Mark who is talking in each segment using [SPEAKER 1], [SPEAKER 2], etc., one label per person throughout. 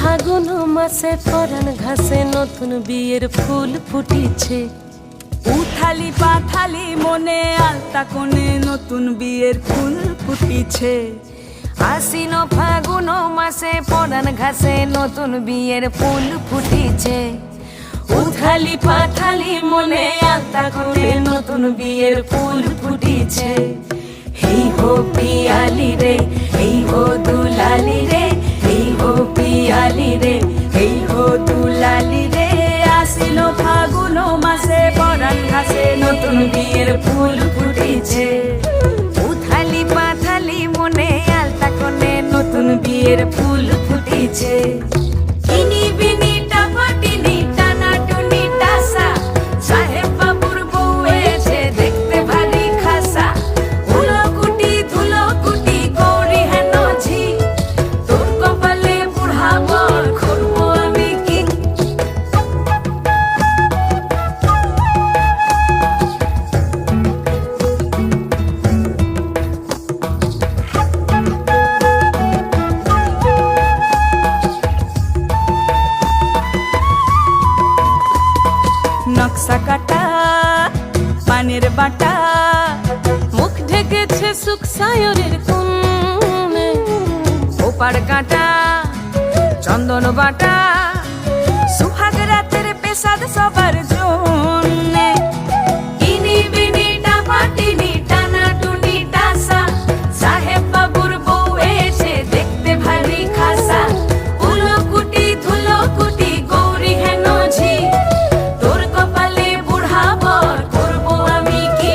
[SPEAKER 1] ফাগুন মাসে পরাণ ঘাসে নতুন বিয়ের ফুল ফুটিছে।
[SPEAKER 2] উথালি পাথালি মনে আলতা কোণে নতুন বিয়ের ফুল ফুটিছে।
[SPEAKER 1] আশ্বিন ফাগুন মাসে পরাণ ঘাসে নতুন বিয়ের ফুল ফুটিছে। উথালি পাথালি মনে আলতা কোণে নতুন বিয়ের ফুল ফুটিছে। হেই হো পিয়ালি রে, হেই হো দুলালি রে, হেই হো পিয়ালি রে, হেই হো দুলালি রে।
[SPEAKER 2] আসিল ফাগুন মাসে পরাণ ঘাসে নতুন বিয়ের ফুল ফুটিছে।
[SPEAKER 1] উথালি পাথালি মনে আলতা কোণে নতুন বিয়ের ফুল ফুটিছে। ইনি বিনি টাপাটিনি টানা টুনি টাসা, সাহেব বাবুর বউ এসে দেখতে ভারী খাসা। উলো কুটি ধুলো কুটি গৌরী হেন ঝি, তোর কপালে বুড়া বর করবো আমি কি।
[SPEAKER 2] নকশা কাটা পানের বাটা,
[SPEAKER 1] মুখ ঢেকেছে সুখ সায়রের কোণে। ওপার কাটা চন্দন বাটা,
[SPEAKER 2] সুহাগ রাতের পেশাদ সবার জন্যে।
[SPEAKER 1] ইনি বিনি টাপাটিনি টানা টুনি টাসা, সাহেব বাবুর বউ এসে দেখতে ভারী খাসা। উলো কুটি ধুলো কুটি গৌরী হেন ঝি, তোর কপালে বুড়া বর করবো আমি কি।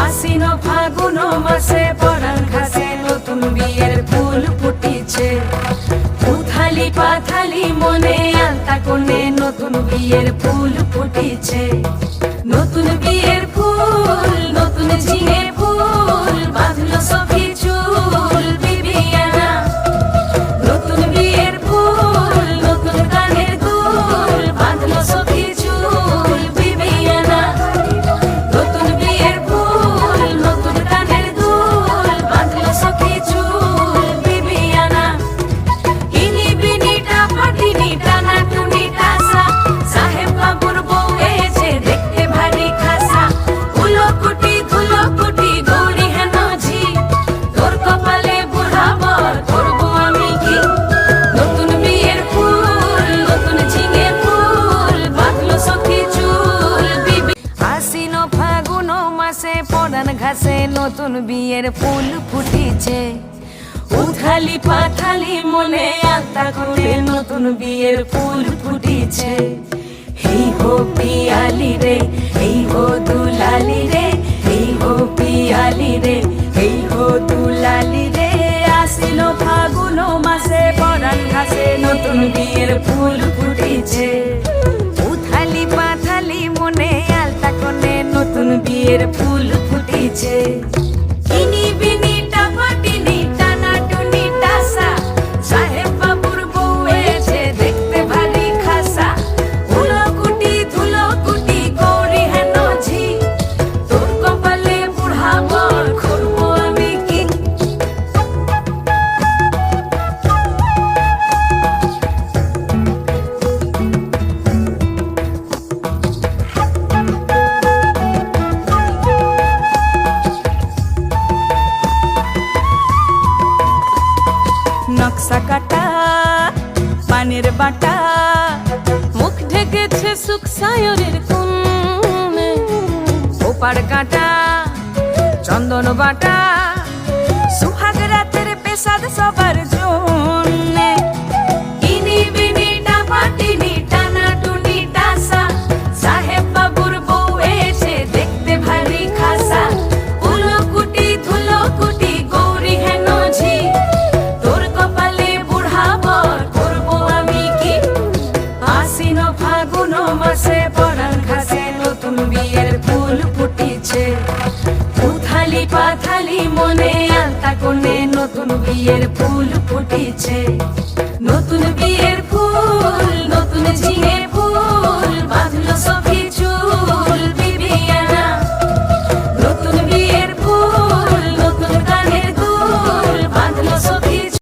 [SPEAKER 1] আশ্বিন ফাগুন মাসে পরাণ ঘাসে নতুন বিয়ের ফুল ফুটিছে। উথালি পাথালি মনে আলতা কোণে নতুন বিয়ের ফুল ফুটিছে। নতুন বিয়ের ফুল নতুন ঝিঙে ফুল, বাঁধলো সখী চুল বিবিয়ানা। নতুন বিয়ের ফুল নতুন কানের দুল, বাঁধলো সখী চুল বিবিয়ানা। নতুন বিয়ের ফুল নতুন কানের দুল, বাঁধলো সখী চুল বিবিয়ানা। ইনি বিনি টাপাটিনি টানা টুনি টাসা, সাহেব বাবুর বউ এসে দেখতে ভারী খাসা। উলো কুটি ধুলো কুটি গৌরী হেন ঝি, তোর কপালে বুড়া বর করবো আমি কি। নতুন বিয়ের ফুল নতুন ঝিঙে ফুল, বাঁধলো সখী চুল বিবি। আশ্বিন ফাগুন মাসে পরাণ ঘাসে নতুন বিয়ের ফুল ফুটিছে। উথালি পাথালি মনে আলতা কোণে নতুন বিয়ের ফুল ফুটিছে। হেই হো পিয়ালি রে, হেই হো দুলালি রে, হেই হো পিয়ালি রে, হেই হো দুলালি রে।
[SPEAKER 2] আসিল ফাগুন মাসে পরাণ ঘাসে নতুন বিয়ের ফুল ফুটিছে।
[SPEAKER 1] উথালি পাথালি মনে আলতা কোণে নতুন বিয়ের ফুল ফুটিছে। ইনি বিনি টাপাটিনি টানা টুনি টাসা, সাহেব বাবুর বউ এসে দেখতে ভারী খাসা। উলো কুটি ধুলো কুটি গৌরী হেন ঝি, তোর কপালে বুড়া বর করবো আমি কি।
[SPEAKER 2] নকশা কাটা পানের বাটা,
[SPEAKER 1] মুখ ঢেকেছে সুখ সায়রের কোণে। ওপার কাটা চন্দন বাটা,
[SPEAKER 2] সুহাগ রাতের পেশাদ সবার জন্যে।
[SPEAKER 1] ইনি বিনি টাপাটিনি টানা টুনি টাসা, সাহেব বাবুর বউ এসে দেখতে ভারী খাসা। উলো কুটি ধুলো কুটি গৌরী হেন ঝি, তোর কপালে বুড়া বর করবো আমি কি। আশ্বিন ফাগুন মাসে পরাণ ঘাসে নতুন বিয়ের ফুল ফুটিছে। উথালি পাথালি মনে আলতা কোণে নতুন বিয়ের ফুল ফুটিছে। নতুন বিয়ের